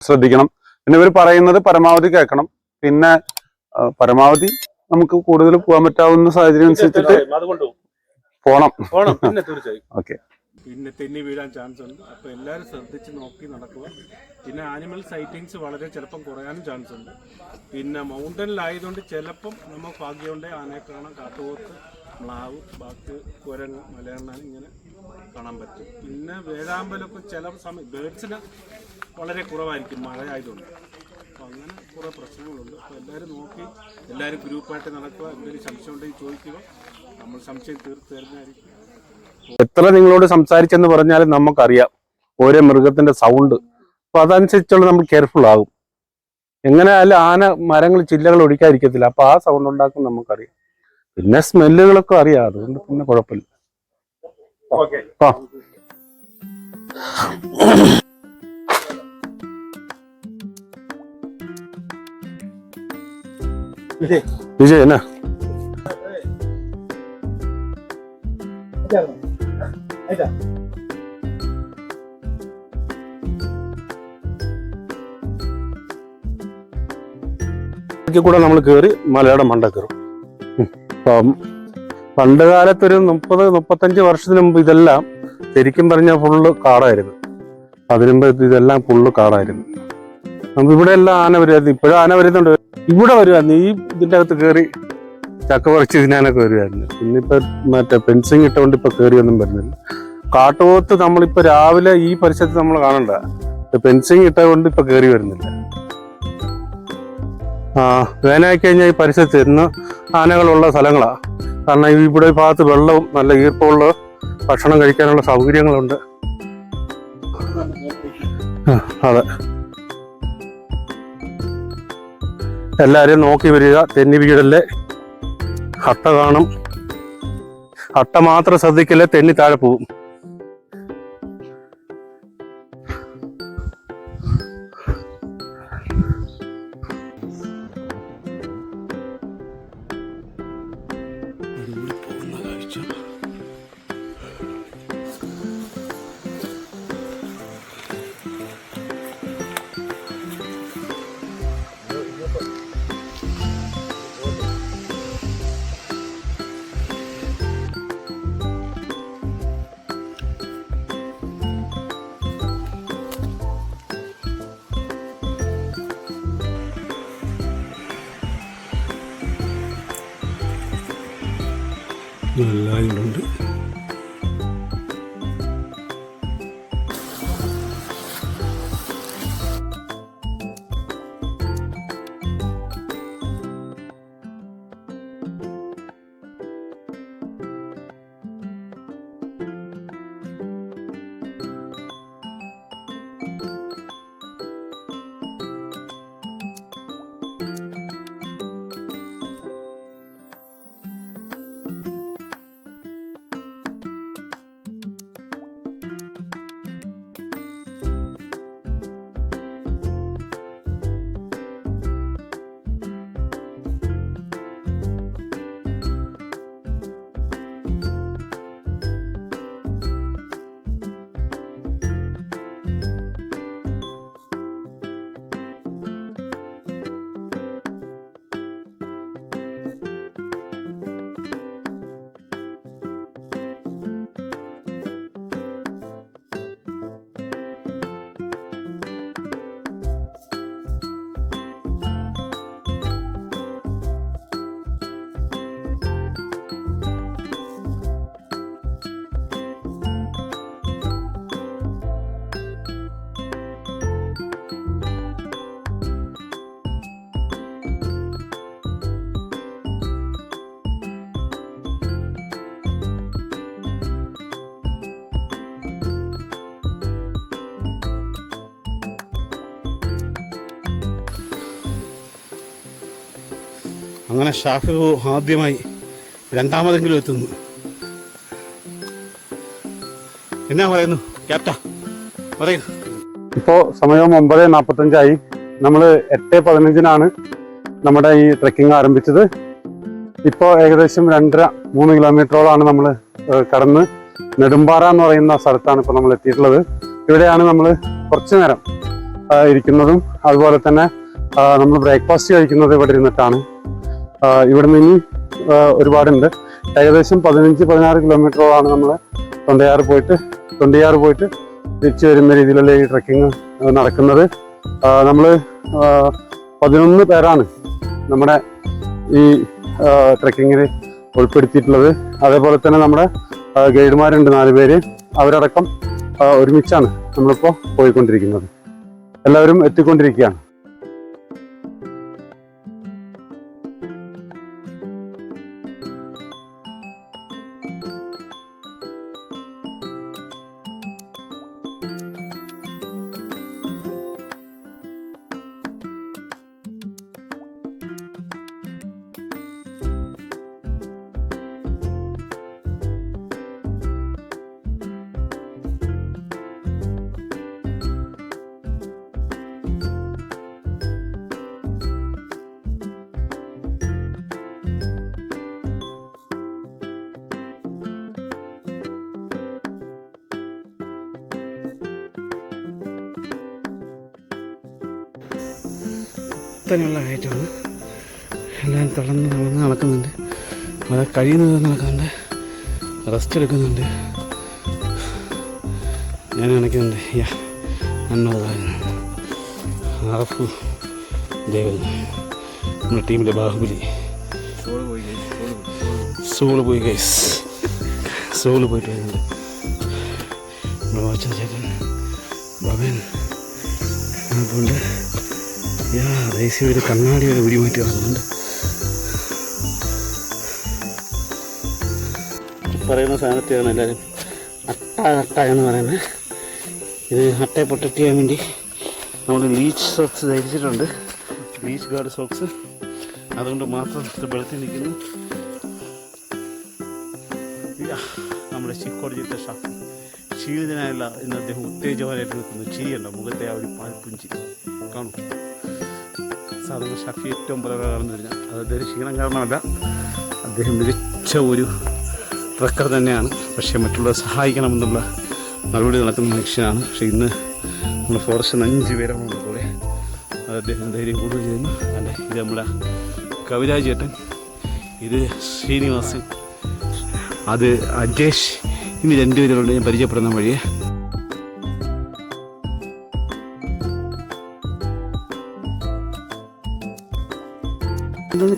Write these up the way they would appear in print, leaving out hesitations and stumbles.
ശ്രദ്ധിക്കണം. പിന്നെ ഇവർ പറയുന്നത് പരമാവധി കേൾക്കണം. പിന്നെ പരമാവധി നമുക്ക് കൂടുതൽ പോകാൻ പറ്റാവുന്ന സാഹചര്യം അനുസരിച്ചിട്ട് പോണം. പിന്നെ തീർച്ചയായും ഓക്കെ. പിന്നെ തെന്നി വീഴാൻ ചാൻസ് ഉണ്ട്. അപ്പോൾ എല്ലാവരും ശ്രദ്ധിച്ച് നോക്കി നടക്കുക. പിന്നെ ആനിമൽ സൈറ്റിങ്സ് വളരെ ചിലപ്പം കുറയാനും ചാൻസ് ഉണ്ട്. പിന്നെ മൗണ്ടനിലായതുകൊണ്ട് ചിലപ്പം നമ്മൾ ഭാഗ്യമുണ്ട് ആനയെ കാണാൻ, കാട്ടുപോത്ത്, മ്ലാവ്, ബാക്കി കുരങ്ങ്, മലയണ്ണാൻ ഇങ്ങനെ കാണാൻ പറ്റും. പിന്നെ വേഴാമ്പലൊക്കെ ചില സമയം ബേഡ്സിന് വളരെ കുറവായിരിക്കും മഴ ആയതുകൊണ്ട്. അപ്പോൾ അങ്ങനെ കുറേ പ്രശ്നങ്ങളുണ്ട്. അപ്പോൾ എല്ലാവരും നോക്കി എല്ലാവരും ഗ്രൂപ്പായിട്ട് നടക്കുക. എന്തെങ്കിലും സംശയം ഉണ്ടെങ്കിൽ ചോദിക്കുക. നമ്മൾ സംശയം തീർത്ത് തരുന്നതായിരിക്കും. എത്ര നിങ്ങളോട് സംസാരിച്ചെന്ന് പറഞ്ഞാലും നമുക്കറിയാം ഓരോ മൃഗത്തിന്റെ സൗണ്ട്. അപ്പൊ അതനുസരിച്ചുള്ള നമ്മൾ കെയർഫുൾ ആകും. എങ്ങനെയായാലും ആന മരങ്ങൾ ചില്ലകൾ ഒടിക്കാതിരിക്കത്തില്ല. അപ്പൊ ആ സൗണ്ട് ഉണ്ടാക്കും നമുക്കറിയാം. പിന്നെ സ്മെല്ലുകളൊക്കെ അറിയാം. അതുകൊണ്ട് പിന്നെ കുഴപ്പമില്ല. വിജയ് എന്നാ കൂടെ നമ്മൾ കയറി മലയുടെ മണ്ട കയറും. അപ്പം പണ്ട് കാലത്തൊരു 30-35 വർഷത്തിന് മുമ്പ് ഇതെല്ലാം ശരിക്കും പറഞ്ഞാൽ ഫുള്ള് കാടായിരുന്നു. അതിനു മുമ്പ് ഇതെല്ലാം ഫുള്ള് കാടായിരുന്നു. നമുക്ക് ഇവിടെ എല്ലാം ആന വരുമായിരുന്നു. ഇപ്പോഴും ആന വരുന്നുണ്ട്. ഇവിടെ വരുമായിരുന്നു. ഈ ഇതിൻ്റെ അകത്ത് കയറി ചക്ക പറിച്ച് തിന്നാനൊക്കെ വരുമായിരുന്നു. പിന്നിപ്പോ മറ്റേ ഫെൻസിങ് ഇട്ടുകൊണ്ട് ഇപ്പൊ കയറിയൊന്നും വരുന്നില്ല. കാട്ടുപോത്ത് നമ്മളിപ്പോ രാവിലെ ഈ പരിസരത്ത് നമ്മൾ കാണണ്ട. ഫെൻസിങ് ഇട്ടുകൊണ്ട് ഇപ്പൊ കയറി വരുന്നില്ല. വേനലായി കഴിഞ്ഞാൽ ഈ പരിസരത്ത് ഇന്ന് ആനകളുള്ള സ്ഥലങ്ങളാ. കാരണം ഇവിടെ ഈ ഭാഗത്ത് വെള്ളവും നല്ല ഈർപ്പമുള്ള ഭക്ഷണം കഴിക്കാനുള്ള സൗകര്യങ്ങളുണ്ട്. അതെ, എല്ലാവരെയും നോക്കി വരിക. തെന്നി വീഴല്ലേ. അട്ട കാണും. അട്ട മാത്രം ശ്രദ്ധിക്കല്ലേ, തെന്നി താഴെ പോവും. എല്ലാവരും ഉണ്ട്. അങ്ങനെ ഷാഫി ആദ്യമായി രണ്ടാമതെങ്കിലും എത്തുന്നു. എന്നാ പറയുന്നു ക്യാപ്റ്റൻ, പറയൂ. ഇപ്പോൾ സമയം 9:45. നമ്മൾ 8:15 നമ്മുടെ ഈ ട്രെക്കിംഗ് ആരംഭിച്ചത്. ഇപ്പോൾ ഏകദേശം 2.5-3 കിലോമീറ്ററോളാണ് നമ്മൾ കടന്ന് നെടുമ്പാറ എന്ന് പറയുന്ന സ്ഥലത്താണ് ഇപ്പോൾ നമ്മൾ എത്തിയിട്ടുള്ളത്. ഇവിടെയാണ് നമ്മൾ കുറച്ചു നേരം ഇരിക്കുന്നതും അതുപോലെ തന്നെ നമ്മൾ ബ്രേക്ക്ഫാസ്റ്റ് കഴിക്കുന്നത് ഇവിടെ ഇരുന്നിട്ടാണ്. ഇവിടെ നിന്ന് ഇനി ഒരുപാടുണ്ട്. ഏകദേശം 15-16 കിലോമീറ്ററോളാണ് നമ്മൾ തൊണ്ടയാറ് പോയിട്ട് തിരിച്ചു വരുന്ന രീതിയിലുള്ള ഈ ട്രക്കിങ് നടക്കുന്നത്. നമ്മൾ 11 പേരാണ് നമ്മുടെ ഈ ട്രക്കിങ്ങിൽ ഉൾപ്പെടുത്തിയിട്ടുള്ളത്. അതേപോലെ തന്നെ നമ്മുടെ ഗൈഡുമാരുണ്ട് 4 പേര്. അവരടക്കം ഒരുമിച്ചാണ് നമ്മളിപ്പോൾ പോയിക്കൊണ്ടിരിക്കുന്നത്. എല്ലാവരും എത്തിക്കൊണ്ടിരിക്കുകയാണ്. തന്നെയുള്ള കയറ്റമാണ്. എല്ലാം തളർന്ന് നടക്കുന്നുണ്ട്. അത് കഴിയുന്നത് നടക്കുന്നുണ്ട്. റെസ്റ്റ് എടുക്കുന്നുണ്ട്. ഞാൻ കാണിക്കുന്നുണ്ട്. അറഫു ദേവൻ നമ്മുടെ ടീമിലെ ബാഹുബലി സോള് പോയി ഗൈസ്. സോള് പോയിട്ട് വരുന്നുണ്ട്. നമ്മുടെ വാച്ച ചേട്ടൻ ഭവൻ അതുകൊണ്ട് ദേശീയ ഒരു കണ്ണാടി വരെ ഉരിമാറ്റി കാണുന്നുണ്ട്. പറയുന്ന സാധനത്തെയാണ് എല്ലാവരും അട്ട എന്ന് പറയുന്നത്. ഇത് അട്ടയെ പ്രൊട്ടക്ട് ചെയ്യാൻ വേണ്ടി നമ്മൾ ലീച്ച് സോക്സ് ധരിച്ചിട്ടുണ്ട്. Leech guard socks. അതുകൊണ്ട് മാത്രം വെളുത്തി നിൽക്കുന്നു. നമ്മുടെ ചിക്കോട് ജിത്ത ഷാഫ് ക്ഷീണിതനായുള്ള ഇന്ന് അദ്ദേഹം ഉത്തേജകമായിട്ട് നിൽക്കുന്നു. ചിരിയുണ്ടോ മുഖത്തെ ആ ഒരു പാൽപ്പുഞ്ചി കാണും. സാധാരണ ഷാഫി ഏറ്റവും പലകാലം കഴിഞ്ഞാൽ അത് അദ്ദേഹം ക്ഷീണം കാരണമല്ല, അദ്ദേഹം മികച്ച ഒരു ട്രക്കർ തന്നെയാണ്. പക്ഷേ മറ്റുള്ളവരെ സഹായിക്കണമെന്നുള്ള നടപടി നടക്കുന്ന മനുഷ്യനാണ്. പക്ഷേ ഇന്ന് നമ്മുടെ ഫോറസ്റ്റിൽ 5 പേരാണ് കൂടെ. അത് അദ്ദേഹം ധൈര്യം കൂടുതൽ ചെയ്യുന്നു. അല്ലേ, ഇത് നമ്മുടെ കവിരാജ് ചേട്ടൻ, ഇത് ശ്രീനിവാസൻ, അത് അജേഷ്. ഇനി 2 പേരുണ്ട് ഞാൻ പരിചയപ്പെടുന്ന വഴിയെ.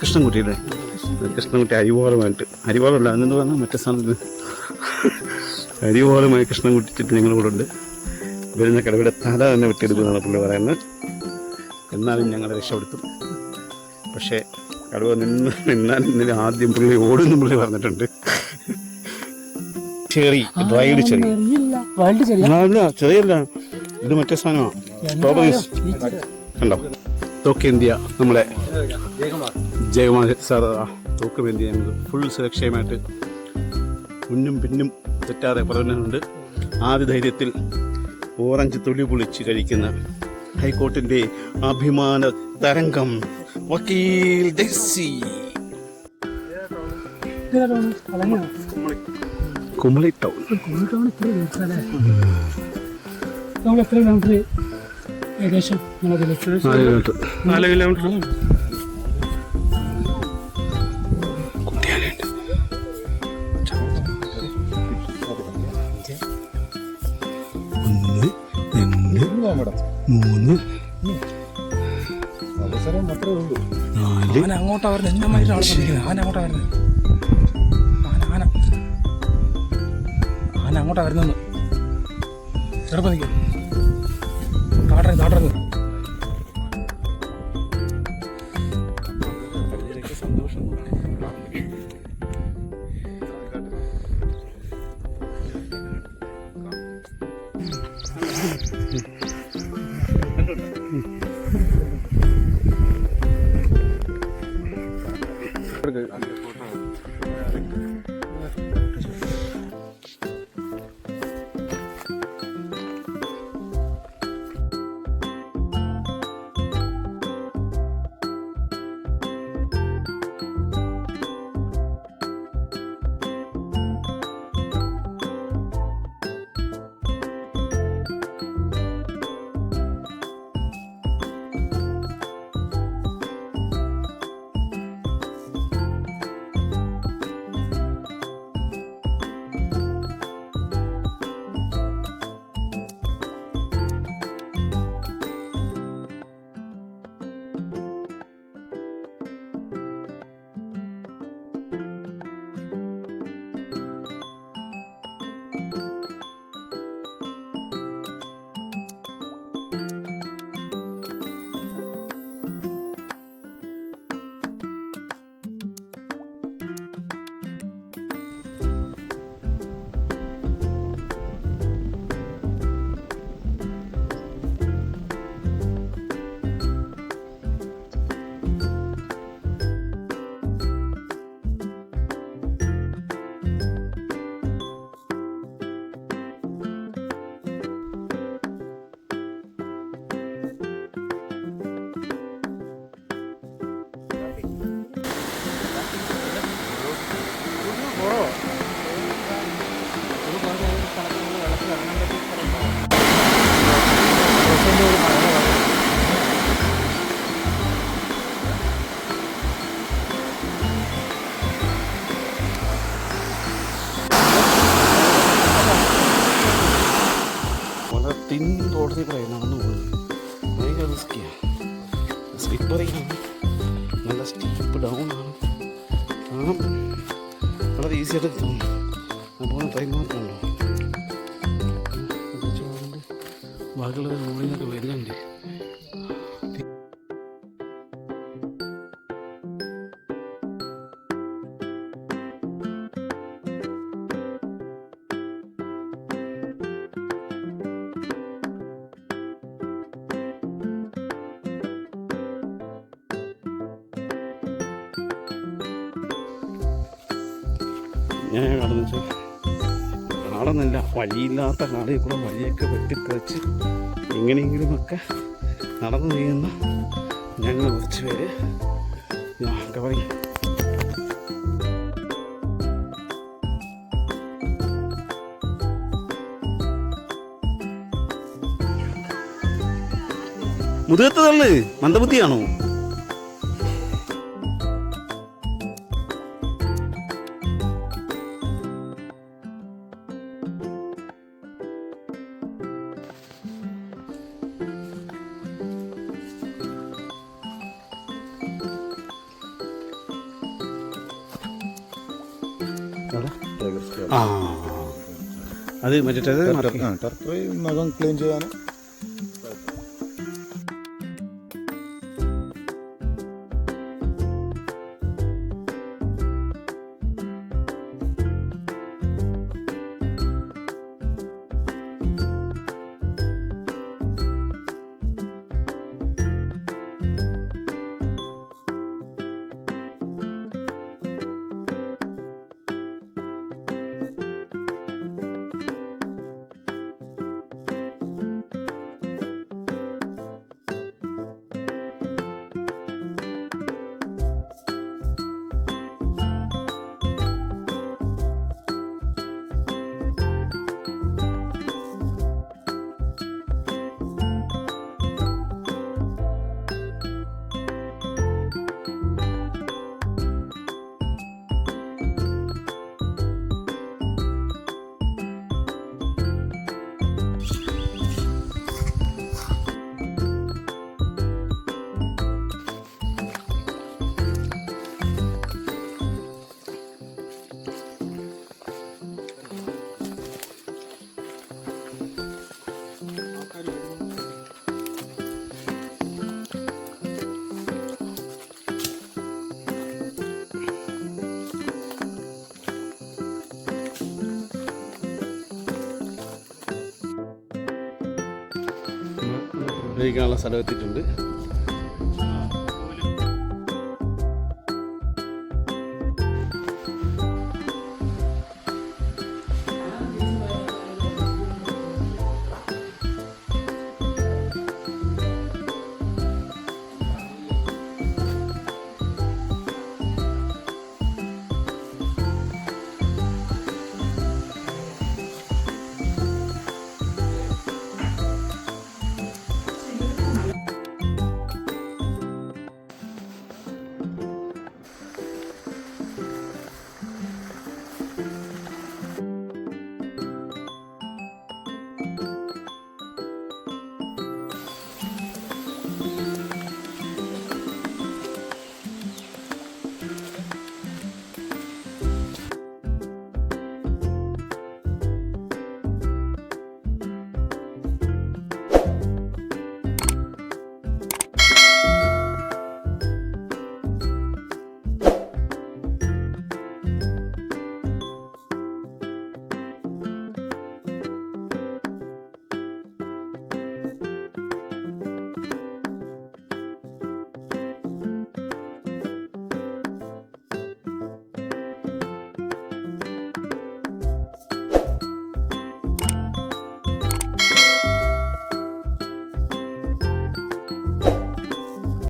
കൃഷ്ണൻകുട്ടിയുടെ കൃഷ്ണൻകുട്ടി അരിവാളമല്ല എന്നു പറഞ്ഞാൽ മറ്റേ സ്ഥാനത്ത് അരിവാളുമായി കൃഷ്ണൻകുട്ടി ചുറ്റും ഞങ്ങൾ കൂടെ ഉണ്ട്. വരുന്ന കടവിടെ തല തന്നെ വെട്ടിയെടുക്കുന്നതാണ് പുള്ളി പറയുന്നത്. എന്നാലും ഞങ്ങളെ രക്ഷപ്പെടുത്തും. പക്ഷേ കടുവ നിന്നാൽ ഇന്നലെ ആദ്യം പുള്ളി ഓടുന്നു പുള്ളി പറഞ്ഞിട്ടുണ്ട്. ചെറി ഡ്രൈഡ് ചെറി ചെറിയല്ല, ഇത് മറ്റേ സാധനമാണ്. കണ്ടോ തോക്ക് ഇന്ത്യ നമ്മളെ ജയകുമാർ സാർ തോക്ക് ഇന്ത്യ ഞങ്ങൾ ഫുൾ സുരക്ഷയുമായിട്ട് മുന്നും പിന്നും തെറ്റാതെ പറയുന്നുണ്ട്. ആദ്യ ധൈര്യത്തിൽ ഓറഞ്ച് തൊലി പൊളിച്ച് കഴിക്കുന്ന ഹൈക്കോർട്ടിൻ്റെ അഭിമാന തരംഗം വക്കീൽ ദസി കുമളി ടൗൺ. ഏകദേശം 4 കിലോമീറ്റർ. അങ്ങോട്ടാ വരുന്നത്. എന്നമായിട്ട് ആളെ പഠിക്കുന്നത്. അങ്ങോട്ടാ വരുന്നത്. ആന അങ്ങോട്ടാ വരുന്നത്. ചെറുപ്പം നിൽക്കും. താടരുത്. സന്തോഷം. സ്ലിപ്പറിയാണ്, നല്ല സ്റ്റീപ്പ് ഡൗൺ ആണ്. കാണാൻ വളരെ ഈസി ആയിട്ട് തോന്നും. അപ്പോൾ ട്രെയിൻ മാത്രമല്ലോ ബാക്കിയുള്ളത് മുകളിൽ നിന്നൊക്കെ വരുന്നുണ്ട്. ഞാൻ കടന്നു വെച്ചാൽ കാടൊന്നുമില്ല, വഴിയില്ലാത്ത കാടിൽ കൂടെ വഴിയൊക്കെ വെട്ടിത്തെറിച്ച് എങ്ങനെയെങ്കിലുമൊക്കെ നടന്നു നീങ്ങുന്ന ഞങ്ങൾ കുറച്ച് പേര് ഒക്കെ പറയും. മുതുകത്ത് തള്ളു മന്ദബുദ്ധിയാണോ? ആ അത് മറ്റേ ടർക്കറി നഖം ക്ലീൻ ചെയ്യാൻ ഉപയോഗിക്കാനുള്ള സ്ഥലം എത്തിയിട്ടുണ്ട്.